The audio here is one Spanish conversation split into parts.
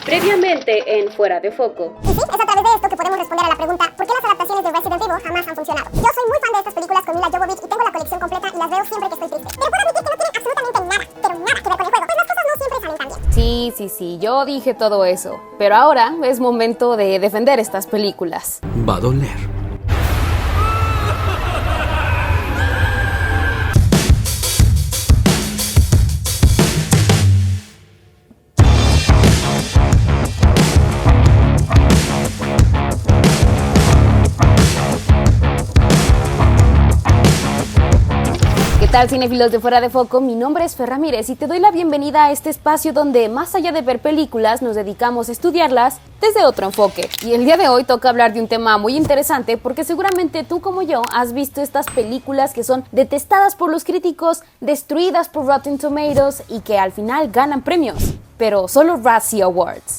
Previamente en Fuera de Foco. Y sí, es a través de esto que podemos responder a la pregunta ¿por qué las adaptaciones de Resident Evil jamás han funcionado? Yo soy muy fan de estas películas con Mila Jovovich y tengo la colección completa y las veo siempre que estoy triste. Pero puedo admitir que no tienen absolutamente nada, pero nada que ver con el juego, pues las cosas no siempre salen tan bien. Sí, yo dije todo eso. Pero ahora es momento de defender estas películas. Va a doler. ¿Qué tal, cinéfilos de Fuera de Foco? Mi nombre es Fer Ramírez y te doy la bienvenida a este espacio donde, más allá de ver películas, nos dedicamos a estudiarlas desde otro enfoque. Y el día de hoy toca hablar de un tema muy interesante porque seguramente tú como yo has visto estas películas que son detestadas por los críticos, destruidas por Rotten Tomatoes y que al final ganan premios, pero solo Razzie Awards.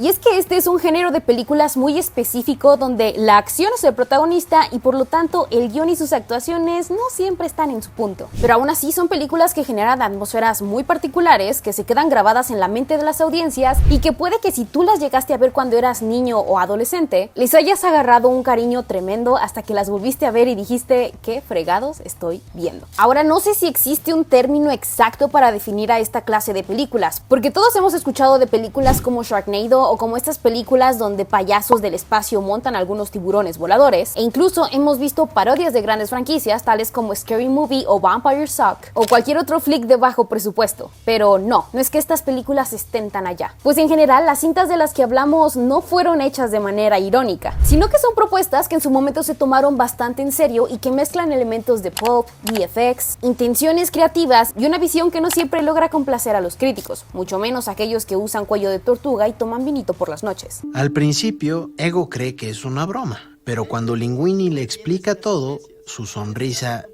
Y es que este es un género de películas muy específico donde la acción es el protagonista y por lo tanto el guión y sus actuaciones no siempre están en su punto. Pero aún así son películas que generan atmósferas muy particulares, que se quedan grabadas en la mente de las audiencias y que puede que si tú las llegaste a ver cuando eras niño o adolescente, les hayas agarrado un cariño tremendo hasta que las volviste a ver y dijiste, ¿qué fregados estoy viendo? Ahora no sé si existe un término exacto para definir a esta clase de películas, porque todos hemos escuchado de películas como Sharknado o como estas películas donde payasos del espacio montan algunos tiburones voladores, e incluso hemos visto parodias de grandes franquicias tales como Scary Movie o Vampire Suck o cualquier otro flick de bajo presupuesto. Pero no es que estas películas estén tan allá, pues en general las cintas de las que hablamos no fueron hechas de manera irónica, sino que son propuestas que en su momento se tomaron bastante en serio y que mezclan elementos de pulp, VFX, intenciones creativas y una visión que no siempre logra complacer a los críticos, mucho menos aquellos que usan cuello de tortuga y toman vinito por las noches. Al principio, Ego cree que es una broma, pero cuando Linguini le explica todo, su sonrisa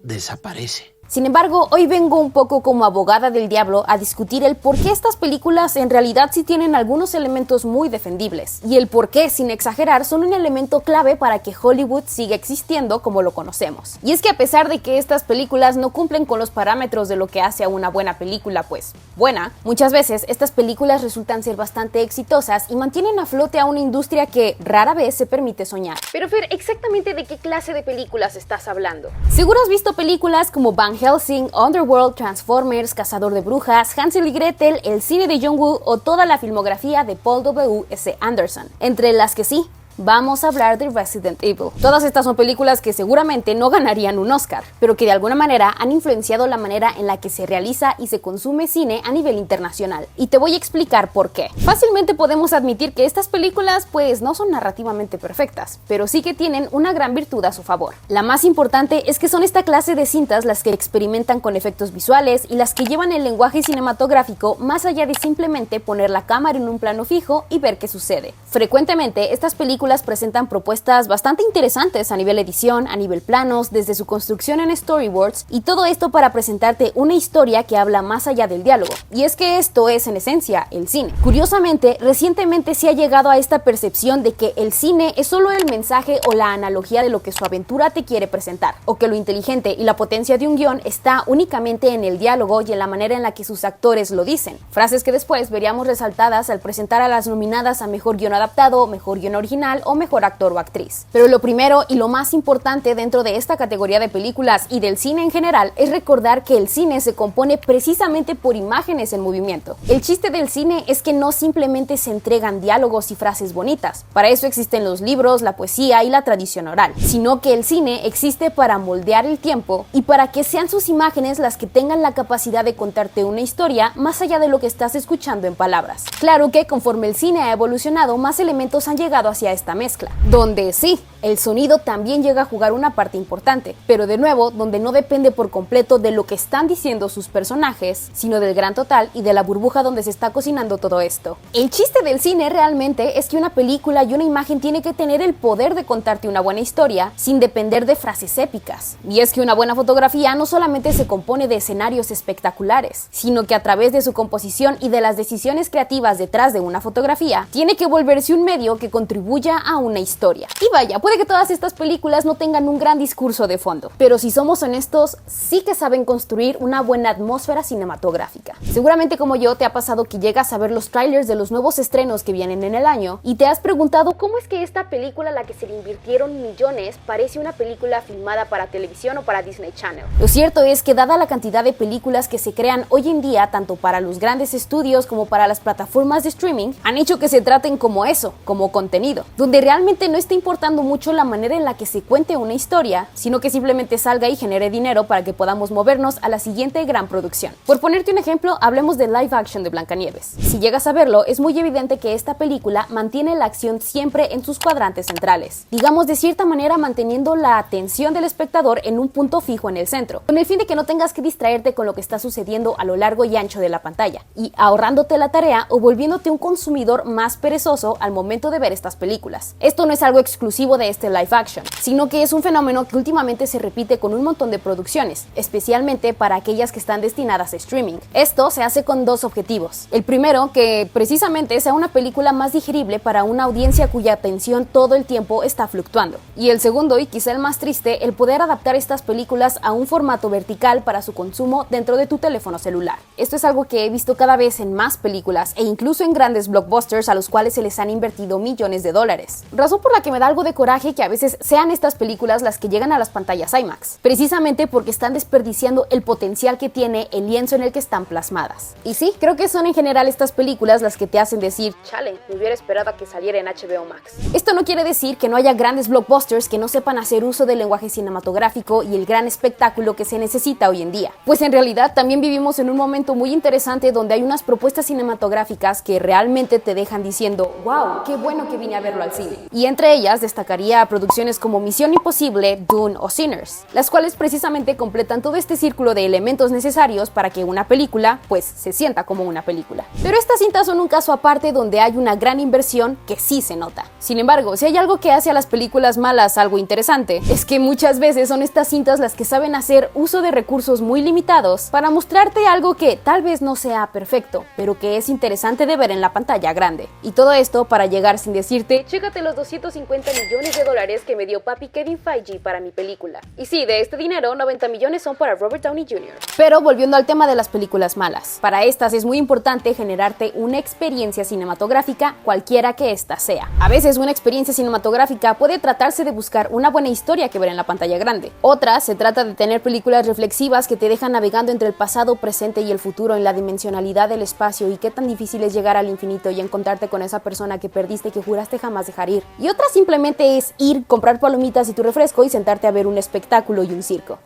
desaparece. Sin embargo, hoy vengo un poco como abogada del diablo a discutir el por qué estas películas en realidad sí tienen algunos elementos muy defendibles y el por qué, sin exagerar, son un elemento clave para que Hollywood siga existiendo como lo conocemos. Y es que a pesar de que estas películas no cumplen con los parámetros de lo que hace a una buena película, pues buena, muchas veces estas películas resultan ser bastante exitosas y mantienen a flote a una industria que rara vez se permite soñar. Pero Fer, ¿exactamente de qué clase de películas estás hablando? Seguro has visto películas como Van Helsing, Underworld, Transformers, Cazador de Brujas, Hansel y Gretel, el cine de John Woo o toda la filmografía de Paul W.S. Anderson, entre las que sí, vamos a hablar de Resident Evil. Todas estas son películas que seguramente no ganarían un Oscar, pero que de alguna manera han influenciado la manera en la que se realiza y se consume cine a nivel internacional. Y te voy a explicar por qué. Fácilmente podemos admitir que estas películas pues no son narrativamente perfectas, pero sí que tienen una gran virtud a su favor. La más importante es que son esta clase de cintas las que experimentan con efectos visuales y las que llevan el lenguaje cinematográfico más allá de simplemente poner la cámara en un plano fijo y ver qué sucede. Frecuentemente estas películas presentan propuestas bastante interesantes a nivel edición, a nivel planos, desde su construcción en storyboards y todo esto para presentarte una historia que habla más allá del diálogo. Y es que esto es en esencia el cine. Curiosamente, recientemente se ha llegado a esta percepción de que el cine es solo el mensaje o la analogía de lo que su aventura te quiere presentar, o que lo inteligente y la potencia de un guión está únicamente en el diálogo y en la manera en la que sus actores lo dicen. Frases que después veríamos resaltadas al presentar a las nominadas a Mejor Guión Adaptado, Mejor Guión Original o Mejor Actor o Actriz. Pero lo primero y lo más importante dentro de esta categoría de películas y del cine en general es recordar que el cine se compone precisamente por imágenes en movimiento. El chiste del cine es que no simplemente se entregan diálogos y frases bonitas, para eso existen los libros, la poesía y la tradición oral, sino que el cine existe para moldear el tiempo y para que sean sus imágenes las que tengan la capacidad de contarte una historia más allá de lo que estás escuchando en palabras. Claro que conforme el cine ha evolucionado, más elementos han llegado hacia esta mezcla, donde sí, el sonido también llega a jugar una parte importante, pero de nuevo, donde no depende por completo de lo que están diciendo sus personajes, sino del gran total y de la burbuja donde se está cocinando todo esto. El chiste del cine realmente es que una película y una imagen tiene que tener el poder de contarte una buena historia sin depender de frases épicas. Y es que una buena fotografía no solamente se compone de escenarios espectaculares, sino que a través de su composición y de las decisiones creativas detrás de una fotografía, tiene que volverse un medio que contribuya desarrolla a una historia. Y vaya, puede que todas estas películas no tengan un gran discurso de fondo, pero si somos honestos, sí que saben construir una buena atmósfera cinematográfica. Seguramente como yo te ha pasado que llegas a ver los trailers de los nuevos estrenos que vienen en el año y te has preguntado cómo es que esta película a la que se le invirtieron millones parece una película filmada para televisión o para Disney Channel. Lo cierto es que dada la cantidad de películas que se crean hoy en día, tanto para los grandes estudios como para las plataformas de streaming, han hecho que se traten como eso, como contenido, donde realmente no está importando mucho la manera en la que se cuente una historia, sino que simplemente salga y genere dinero para que podamos movernos a la siguiente gran producción. Por ponerte un ejemplo, hablemos de live action de Blancanieves. Si llegas a verlo, es muy evidente que esta película mantiene la acción siempre en sus cuadrantes centrales, digamos de cierta manera manteniendo la atención del espectador en un punto fijo en el centro, con el fin de que no tengas que distraerte con lo que está sucediendo a lo largo y ancho de la pantalla, y ahorrándote la tarea o volviéndote un consumidor más perezoso al momento de ver estas películas. Esto no es algo exclusivo de este live action, sino que es un fenómeno que últimamente se repite con un montón de producciones, especialmente para aquellas que están destinadas a streaming. Esto se hace con dos objetivos. El primero, que precisamente sea una película más digerible para una audiencia cuya atención todo el tiempo está fluctuando. Y el segundo, y quizá el más triste, el poder adaptar estas películas a un formato vertical para su consumo dentro de tu teléfono celular. Esto es algo que he visto cada vez en más películas e incluso en grandes blockbusters a los cuales se les han invertido millones de dólares. Razón por la que me da algo de coraje que a veces sean estas películas las que llegan a las pantallas IMAX, precisamente porque están desperdiciando el potencial que tiene el lienzo en el que están plasmadas. Y sí, creo que son en general estas películas las que te hacen decir, chale, me hubiera esperado a que saliera en HBO Max. Esto no quiere decir que no haya grandes blockbusters que no sepan hacer uso del lenguaje cinematográfico y el gran espectáculo que se necesita hoy en día. Pues en realidad también vivimos en un momento muy interesante donde hay unas propuestas cinematográficas que realmente te dejan diciendo, wow, qué bueno que vine a verlo al cine. Y entre ellas destacaría producciones como Misión Imposible, Dune o Sinners, las cuales precisamente completan todo este círculo de elementos necesarios para que una película, pues, se sienta como una película. Pero estas cintas son un caso aparte donde hay una gran inversión que sí se nota. Sin embargo, si hay algo que hace a las películas malas algo interesante, es que muchas veces son estas cintas las que saben hacer uso de recursos muy limitados para mostrarte algo que tal vez no sea perfecto, pero que es interesante de ver en la pantalla grande. Y todo esto para llegar sin decirte, chécate los 250 millones de dólares que me dio papi Kevin Feige para mi película. Y sí, de este dinero, 90 millones son para Robert Downey Jr. Pero volviendo al tema de las películas malas, para estas es muy importante generarte una experiencia cinematográfica, cualquiera que ésta sea. A veces una experiencia cinematográfica puede tratarse de buscar una buena historia que ver en la pantalla grande. Otra se trata de tener películas reflexivas que te dejan navegando entre el pasado, presente y el futuro en la dimensionalidad del espacio y qué tan difícil es llegar al infinito y encontrarte con esa persona que perdiste y que juraste jamás dejar ir. Y otra simplemente es ir, comprar palomitas y tu refresco y sentarte a ver un espectáculo y un circo.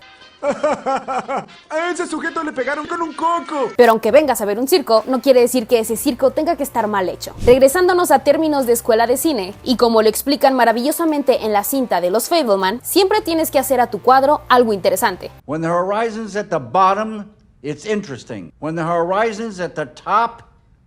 A ese sujeto le pegaron con un coco. Pero aunque vengas a ver un circo, no quiere decir que ese circo tenga que estar mal hecho. Regresándonos a términos de escuela de cine, y como lo explican maravillosamente en la cinta de los Fableman, siempre tienes que hacer a tu cuadro algo interesante. When the horizon's at the bottom, it's interesting. When the horizon's at the top,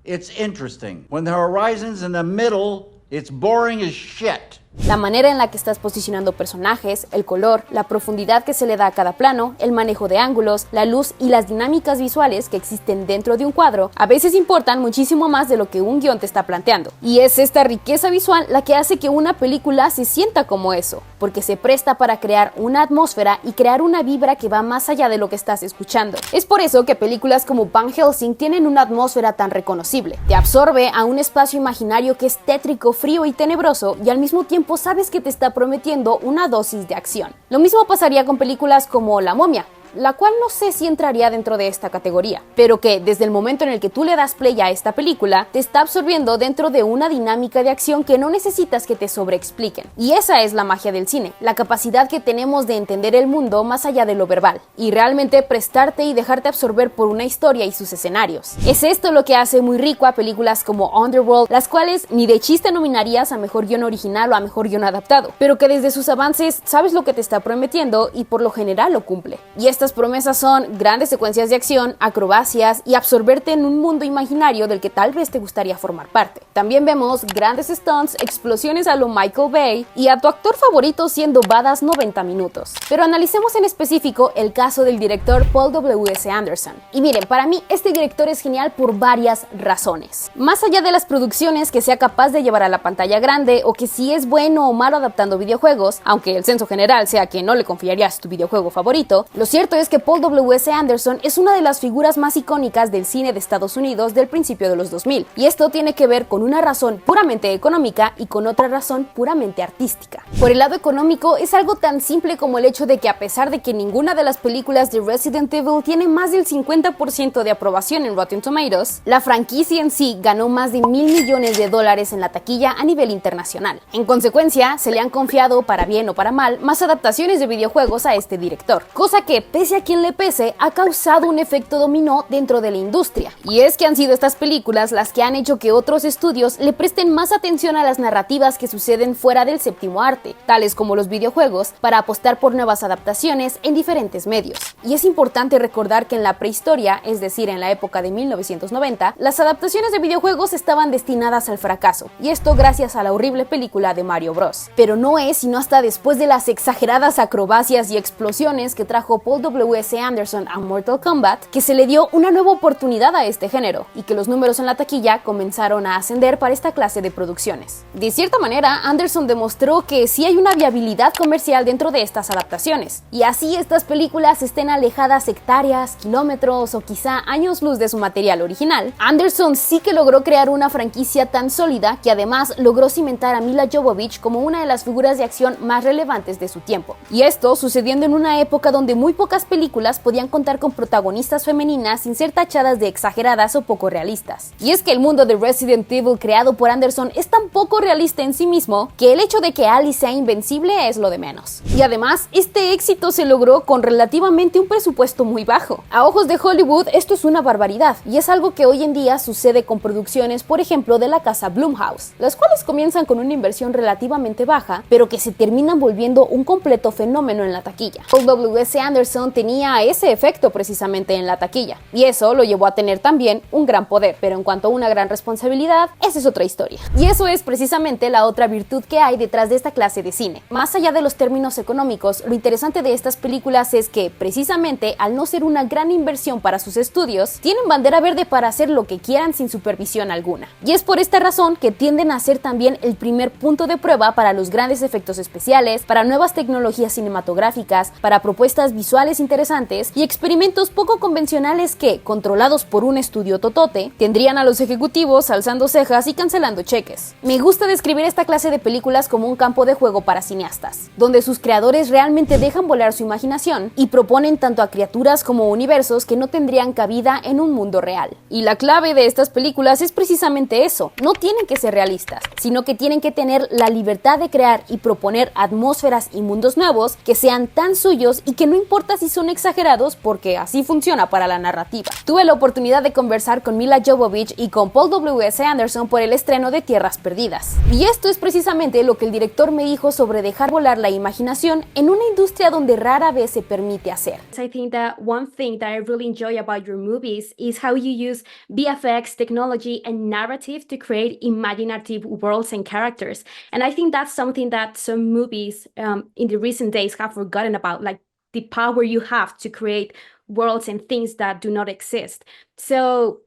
it's interesting. When the horizon's in the middle, it's boring as shit. La manera en la que estás posicionando personajes, el color, la profundidad que se le da a cada plano, el manejo de ángulos, la luz y las dinámicas visuales que existen dentro de un cuadro, a veces importan muchísimo más de lo que un guión te está planteando. Y es esta riqueza visual la que hace que una película se sienta como eso, porque se presta para crear una atmósfera y crear una vibra que va más allá de lo que estás escuchando. Es por eso que películas como Van Helsing tienen una atmósfera tan reconocible. Te absorbe a un espacio imaginario que es tétrico, frío y tenebroso, y al mismo tiempo sabes que te está prometiendo una dosis de acción. Lo mismo pasaría con películas como La Momia, la cual no sé si entraría dentro de esta categoría, pero que desde el momento en el que tú le das play a esta película, te está absorbiendo dentro de una dinámica de acción que no necesitas que te sobreexpliquen. Y esa es la magia del cine, la capacidad que tenemos de entender el mundo más allá de lo verbal, y realmente prestarte y dejarte absorber por una historia y sus escenarios. Es esto lo que hace muy rico a películas como Underworld, las cuales ni de chiste nominarías a mejor guión original o a mejor guión adaptado, pero que desde sus avances sabes lo que te está prometiendo y por lo general lo cumple. Y estas estas promesas son grandes secuencias de acción, acrobacias y absorberte en un mundo imaginario del que tal vez te gustaría formar parte. También vemos grandes stunts, explosiones a lo Michael Bay y a tu actor favorito siendo badass 90 minutos. Pero analicemos en específico el caso del director Paul W.S. Anderson. Y miren, para mí este director es genial por varias razones. Más allá de las producciones que sea capaz de llevar a la pantalla grande o que si es bueno o malo adaptando videojuegos, aunque el censo general sea que no le confiarías tu videojuego favorito, lo cierto es que Paul W.S. Anderson es una de las figuras más icónicas del cine de Estados Unidos del principio de los 2000, y esto tiene que ver con una razón puramente económica y con otra razón puramente artística. Por el lado económico es algo tan simple como el hecho de que a pesar de que ninguna de las películas de Resident Evil tiene más del 50% de aprobación en Rotten Tomatoes, la franquicia en sí ganó más de $1,000 millones en la taquilla a nivel internacional. En consecuencia, se le han confiado, para bien o para mal, más adaptaciones de videojuegos a este director, cosa que, pese a quien le pese, ha causado un efecto dominó dentro de la industria. Y es que han sido estas películas las que han hecho que otros estudios le presten más atención a las narrativas que suceden fuera del séptimo arte, tales como los videojuegos, para apostar por nuevas adaptaciones en diferentes medios. Y es importante recordar que en la prehistoria, es decir, en la época de 1990, las adaptaciones de videojuegos estaban destinadas al fracaso, y esto gracias a la horrible película de Mario Bros. Pero no es sino hasta después de las exageradas acrobacias y explosiones que trajo Paul W.S. Anderson a Mortal Kombat que se le dio una nueva oportunidad a este género, y que los números en la taquilla comenzaron a ascender para esta clase de producciones. De cierta manera, Anderson demostró que sí hay una viabilidad comercial dentro de estas adaptaciones, y así estas películas estén alejadas hectáreas, kilómetros o quizá años luz de su material original, Anderson sí que logró crear una franquicia tan sólida que además logró cimentar a Mila Jovovich como una de las figuras de acción más relevantes de su tiempo. Y esto sucediendo en una época donde muy pocas películas podían contar con protagonistas femeninas sin ser tachadas de exageradas o poco realistas. Y es que el mundo de Resident Evil creado por Anderson es tan poco realista en sí mismo que el hecho de que Alice sea invencible es lo de menos. Y además, este éxito se logró con relativamente un presupuesto muy bajo. A ojos de Hollywood esto es una barbaridad, y es algo que hoy en día sucede con producciones, por ejemplo, de la casa Blumhouse, las cuales comienzan con una inversión relativamente baja, pero que se terminan volviendo un completo fenómeno en la taquilla. Paul W.S. Anderson tenía ese efecto precisamente en la taquilla, y eso lo llevó a tener también un gran poder, pero en cuanto a una gran responsabilidad, esa es otra historia. Y eso es precisamente la otra virtud que hay detrás de esta clase de cine. Más allá de los términos económicos, lo interesante de estas películas es que, precisamente al no ser una gran inversión para sus estudios, tienen bandera verde para hacer lo que quieran sin supervisión alguna. Y es por esta razón que tienden a ser también el primer punto de prueba para los grandes efectos especiales, para nuevas tecnologías cinematográficas, para propuestas visuales interesantes y experimentos poco convencionales que, controlados por un estudio totote, tendrían a los ejecutivos alzando cejas y cancelando cheques. Me gusta describir esta clase de películas como un campo de juego para cineastas, donde sus creadores realmente dejan volar su imaginación y proponen tanto a criaturas como universos que no tendrían cabida en un mundo real. Y la clave de estas películas es precisamente eso: no tienen que ser realistas, sino que tienen que tener la libertad de crear y proponer atmósferas y mundos nuevos que sean tan suyos y que no importa si son exagerados, porque así funciona para la narrativa. Tuve la oportunidad de conversar con Mila Jovovich y con Paul W.S. Anderson por el estreno de Tierras Perdidas. Y esto es precisamente lo que el director me dijo sobre dejar volar la imaginación en una industria donde rara vez se permite hacer. I think that one thing that I really enjoy about your movies is how you use VFX, technology, and narrative to create imaginative worlds and characters. And I think that's something that some movies in the recent days have forgotten about, like the power you have to create worlds and things that do not exist. So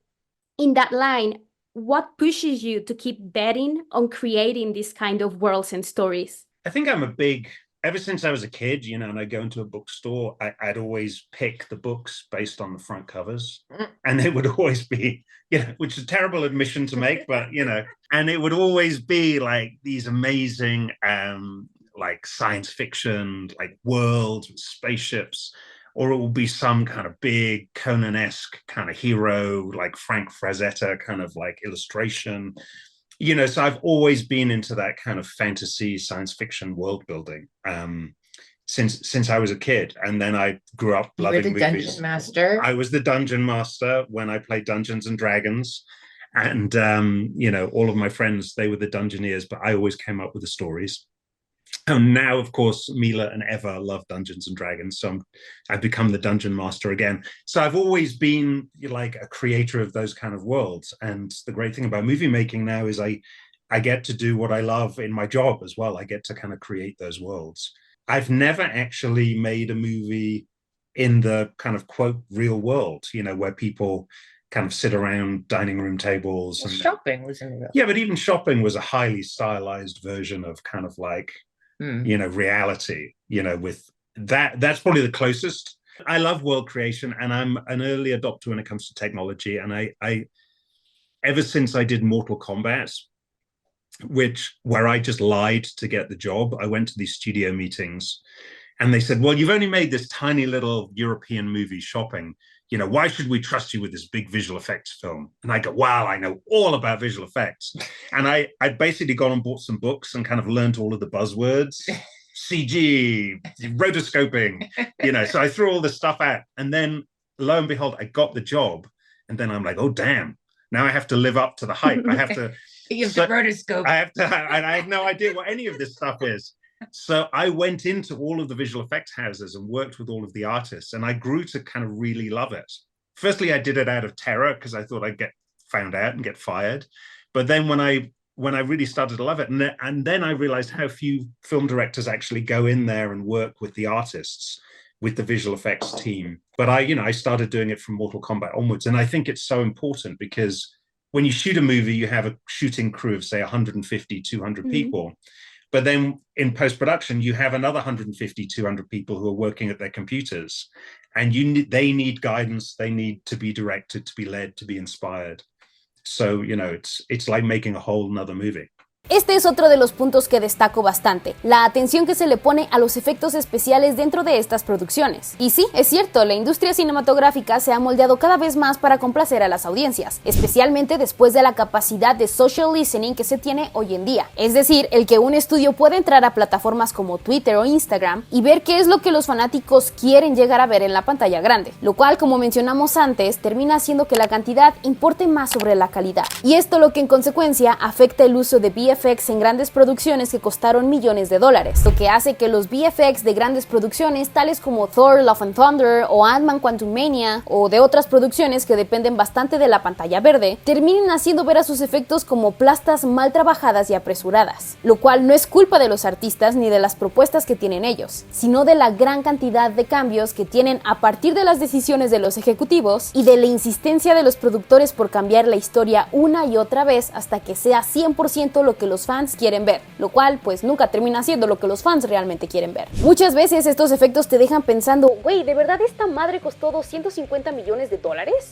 in that line, what pushes you to keep betting on creating these kind of worlds and stories? I think I'm a big, ever since I was a kid, you know, and I'd go into a bookstore, I'd always pick the books based on the front covers. And they would always be, you know, which is a terrible admission to make, but, you know, and it would always be like these amazing, like science fiction, like worlds with spaceships, or it will be some kind of big Conan-esque kind of hero, like Frank Frazetta kind of like illustration. You know, so I've always been into that kind of fantasy science fiction world building since I was a kid. And then I grew up loving movies. You were the dungeon master. I was the dungeon master when I played Dungeons and Dragons. And, you know, all of my friends, they were the Dungeoneers, but I always came up with the stories. And now, of course, Mila and Eva love Dungeons and Dragons, so I've become the dungeon master again. So I've always been like a creator of those kind of worlds. And the great thing about movie making now is I get to do what I love in my job as well. I get to kind of create those worlds. I've never actually made a movie in the kind of quote real world, you know, where people kind of sit around dining room tables. Well, and shopping was in the real. Yeah, but even shopping was a highly stylized version of kind of like, you know, reality, you know, with that's probably the closest. I love world creation, and I'm an early adopter when it comes to technology. And I ever since I did Mortal Kombat, where I just lied to get the job, I went to these studio meetings and they said, well, you've only made this tiny little European movie, Shopping. You know, why should we trust you with this big visual effects film? And I go, wow, I know all about visual effects. And I'd basically gone and bought some books and kind of learned all of the buzzwords, CG, rotoscoping, you know, so I threw all this stuff out. And then lo and behold, I got the job. And then I'm like, oh, damn, now I have to live up to the hype. I have to. You have to rotoscope. And I have no idea what any of this stuff is. So I went into all of the visual effects houses and worked with all of the artists, and I grew to kind of really love it. Firstly, I did it out of terror because I thought I'd get found out and get fired. But then when I really started to love it, and then I realized how few film directors actually go in there and work with the artists, with the visual effects team. But I started doing it from Mortal Kombat onwards, and I think it's so important because when you shoot a movie, you have a shooting crew of say 150, 200 people. But then in post-production, you have another 150, 200 people who are working at their computers, and they need guidance. They need to be directed, to be led, to be inspired. So, you know, it's like making a whole nother movie. Este es otro de los puntos que destaco bastante, la atención que se le pone a los efectos especiales dentro de estas producciones. Y sí, es cierto, la industria cinematográfica se ha moldeado cada vez más para complacer a las audiencias, especialmente después de la capacidad de social listening que se tiene hoy en día. Es decir, el que un estudio pueda entrar a plataformas como Twitter o Instagram y ver qué es lo que los fanáticos quieren llegar a ver en la pantalla grande, lo cual, como mencionamos antes, termina haciendo que la cantidad importe más sobre la calidad. Y esto lo que en consecuencia afecta el uso de VFX en grandes producciones que costaron millones de dólares, lo que hace que los VFX de grandes producciones tales como Thor, Love and Thunder o Ant-Man Quantumania o de otras producciones que dependen bastante de la pantalla verde, terminen haciendo ver a sus efectos como plastas mal trabajadas y apresuradas, lo cual no es culpa de los artistas ni de las propuestas que tienen ellos, sino de la gran cantidad de cambios que tienen a partir de las decisiones de los ejecutivos y de la insistencia de los productores por cambiar la historia una y otra vez hasta que sea 100% lo que los fans quieren ver, lo cual pues nunca termina siendo lo que los fans realmente quieren ver. Muchas veces estos efectos te dejan pensando, güey, ¿de verdad esta madre costó $250 millones?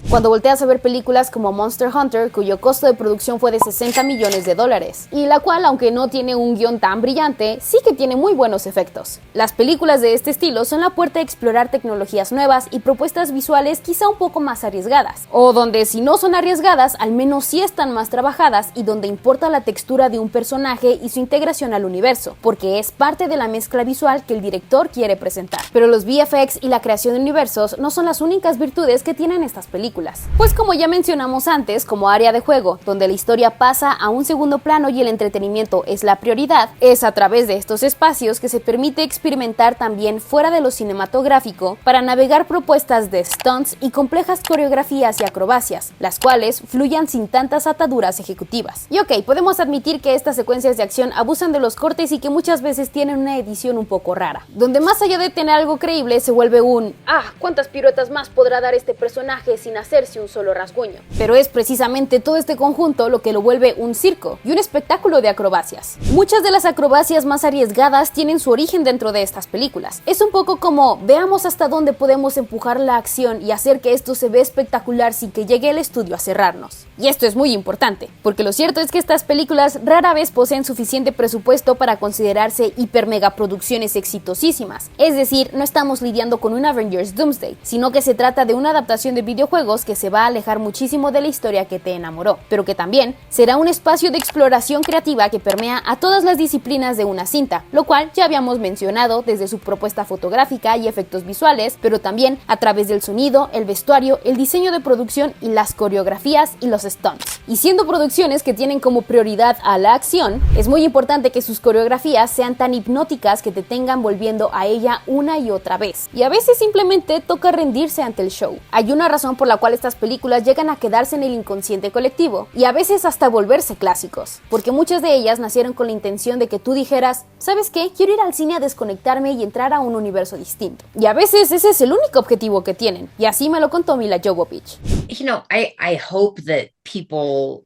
Cuando volteas a ver películas como Monster Hunter, cuyo costo de producción fue de $60 millones, y la cual, aunque no tiene un guión tan brillante, sí que tiene muy buenos efectos. Las películas de este estilo son la puerta a explorar tecnologías nuevas y propuestas visuales quizá un poco más arriesgadas, o donde si no son arriesgadas, al menos sí están más trabajadas y donde importa la textura de un personaje y su integración al universo, porque es parte de la mezcla visual que el director quiere presentar. Pero los VFX y la creación de universos no son las únicas virtudes que tienen estas películas, pues como ya mencionamos antes, como área de juego, donde la historia pasa a un segundo plano y el entretenimiento es la prioridad, es a través de estos espacios que se permite experimentar también fuera de lo cinematográfico para navegar propuestas de stunts y complejas coreografías y acrobacias, las cuales fluyan sin tantas ataduras ejecutivas. Y ok, podemos admitir que estas secuencias de acción abusan de los cortes y que muchas veces tienen una edición un poco rara, donde más allá de tener algo creíble se vuelve un ¿cuántas piruetas más podrá dar este personaje sin hacerse un solo rasguño? Pero es precisamente todo este conjunto lo que lo vuelve un circo y un espectáculo de acrobacias. Muchas de las acrobacias más arriesgadas tienen su origen dentro de estas películas. Es un poco como, veamos hasta dónde podemos empujar la acción y hacer que esto se vea espectacular sin que llegue el estudio a cerrarnos. Y esto es muy importante, porque lo cierto es que estas películas rara vez poseen suficiente presupuesto para considerarse hiper mega producciones exitosísimas. Es decir, no estamos lidiando con un Avengers Doomsday, sino que se trata de una adaptación de videojuegos que se va a alejar muchísimo de la historia que te enamoró, pero que también será un espacio de exploración creativa que permea a todas las disciplinas de una cinta, lo cual ya habíamos mencionado desde su propuesta fotográfica y efectos visuales, pero también a través del sonido, el vestuario, el diseño de producción y las coreografías y los stunts. Y siendo producciones que tienen como prioridad a la acción, es muy importante que sus coreografías sean tan hipnóticas que te tengan volviendo a ella una y otra vez. Y a veces simplemente toca rendirse ante el show. Hay una razón por la cual estas películas llegan a quedarse en el inconsciente colectivo y a veces hasta volverse clásicos, porque muchas de ellas nacieron con la intención de que tú dijeras, ¿sabes qué? Quiero ir al cine a desconectarme y entrar a un universo distinto. Y a veces ese es el único objetivo que tienen, y así me lo contó Mila Jovovich. You know, I hope that people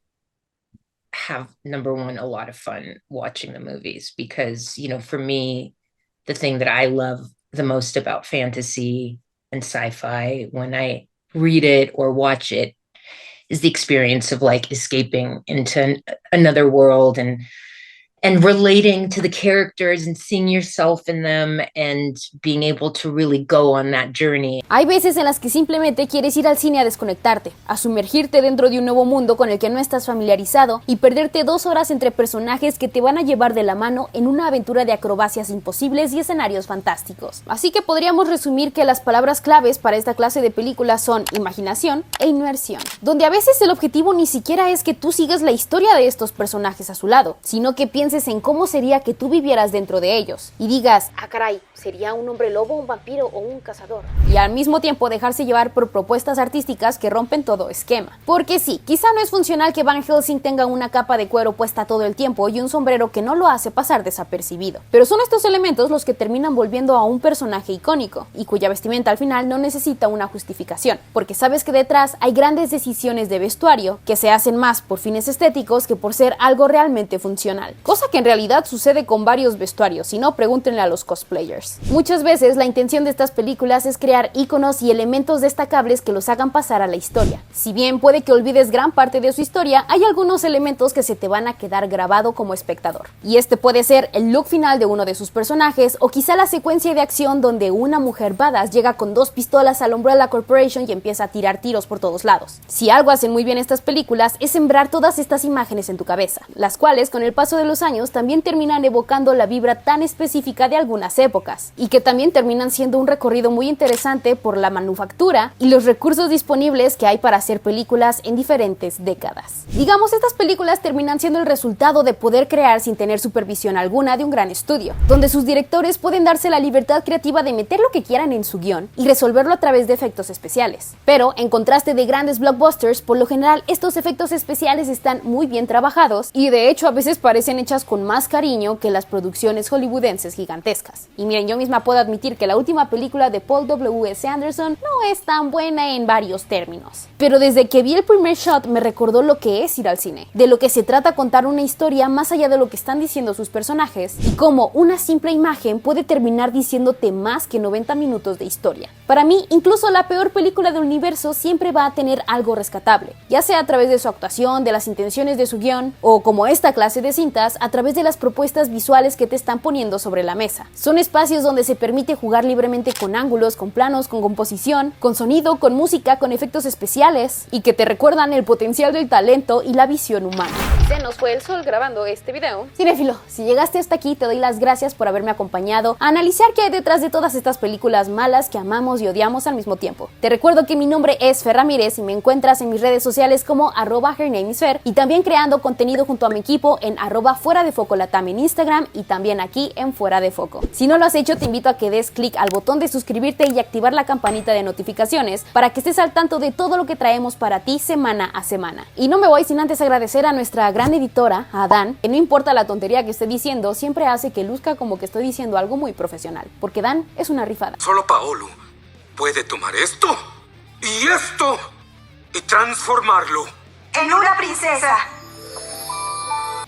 have, number one, a lot of fun watching the movies because, you know, for me, the thing that I love the most about fantasy and sci-fi when I read it or watch it is the experience of like escaping into another world and relating to the characters and seeing yourself in them and being able to really go on that journey. Hay veces en las que simplemente quieres ir al cine a desconectarte, a sumergirte dentro de un nuevo mundo con el que no estás familiarizado y perderte 2 horas entre personajes que te van a llevar de la mano en una aventura de acrobacias imposibles y escenarios fantásticos. Así que podríamos resumir que las palabras claves para esta clase de películas son imaginación e inmersión, donde a veces el objetivo ni siquiera es que tú sigas la historia de estos personajes a su lado, sino que pienses en cómo sería que tú vivieras dentro de ellos y digas, ah caray, ¿sería un hombre lobo, un vampiro o un cazador? Y al mismo tiempo dejarse llevar por propuestas artísticas que rompen todo esquema. Porque sí, quizá no es funcional que Van Helsing tenga una capa de cuero puesta todo el tiempo y un sombrero que no lo hace pasar desapercibido, pero son estos elementos los que terminan volviendo a un personaje icónico y cuya vestimenta al final no necesita una justificación, porque sabes que detrás hay grandes decisiones de vestuario que se hacen más por fines estéticos que por ser algo realmente funcional. Cosa que en realidad sucede con varios vestuarios, si no, pregúntenle a los cosplayers. Muchas veces la intención de estas películas es crear íconos y elementos destacables que los hagan pasar a la historia. Si bien puede que olvides gran parte de su historia, hay algunos elementos que se te van a quedar grabado como espectador. Y este puede ser el look final de uno de sus personajes, o quizá la secuencia de acción donde una mujer badass llega con 2 pistolas al Umbrella Corporation y empieza a tirar tiros por todos lados. Si algo hacen muy bien estas películas es sembrar todas estas imágenes en tu cabeza, las cuales con el paso de los años también terminan evocando la vibra tan específica de algunas épocas, y que también terminan siendo un recorrido muy interesante por la manufactura y los recursos disponibles que hay para hacer películas en diferentes décadas. Digamos, estas películas terminan siendo el resultado de poder crear sin tener supervisión alguna de un gran estudio, donde sus directores pueden darse la libertad creativa de meter lo que quieran en su guión y resolverlo a través de efectos especiales. Pero, en contraste de grandes blockbusters, por lo general estos efectos especiales están muy bien trabajados y de hecho a veces parecen hechas con más cariño que las producciones hollywoodenses gigantescas. Y miren, yo misma puedo admitir que la última película de Paul W.S. Anderson no es tan buena en varios términos. Pero desde que vi el primer shot me recordó lo que es ir al cine, de lo que se trata contar una historia más allá de lo que están diciendo sus personajes y cómo una simple imagen puede terminar diciéndote más que 90 minutos de historia. Para mí, incluso la peor película del universo siempre va a tener algo rescatable, ya sea a través de su actuación, de las intenciones de su guión, o como esta clase de cintas, a través de las propuestas visuales que te están poniendo sobre la mesa. Son espacios donde se permite jugar libremente con ángulos, con planos, con composición, con sonido, con música, con efectos especiales, y que te recuerdan el potencial del talento y la visión humana. Se nos fue el sol grabando este video. Cinéfilo, si llegaste hasta aquí te doy las gracias por haberme acompañado a analizar qué hay detrás de todas estas películas malas que amamos y odiamos al mismo tiempo. Te recuerdo que mi nombre es Fer Ramírez y me encuentras en mis redes sociales como @hernameisfer y también creando contenido junto a mi equipo en @fuera de foco latam en Instagram y también aquí en Fuera de Foco. Si no lo has hecho, te invito a que des clic al botón de suscribirte y activar la campanita de notificaciones para que estés al tanto de todo lo que traemos para ti semana a semana. Y no me voy sin antes agradecer a nuestra gran editora, a Dan, que no importa la tontería que esté diciendo, siempre hace que luzca como que estoy diciendo algo muy profesional, porque Dan es una rifada. Solo Paolo puede tomar esto y transformarlo En una princesa.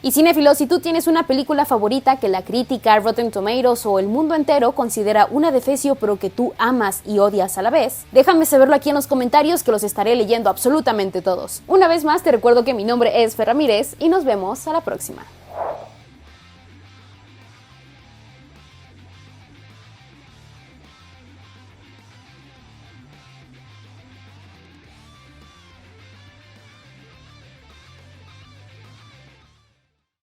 Y cinéfilo, si tú tienes una película favorita que la crítica, Rotten Tomatoes o el mundo entero considera una defecio pero que tú amas y odias a la vez, déjame saberlo aquí en los comentarios que los estaré leyendo absolutamente todos. Una vez más te recuerdo que mi nombre es Fer Ramírez y nos vemos a la próxima.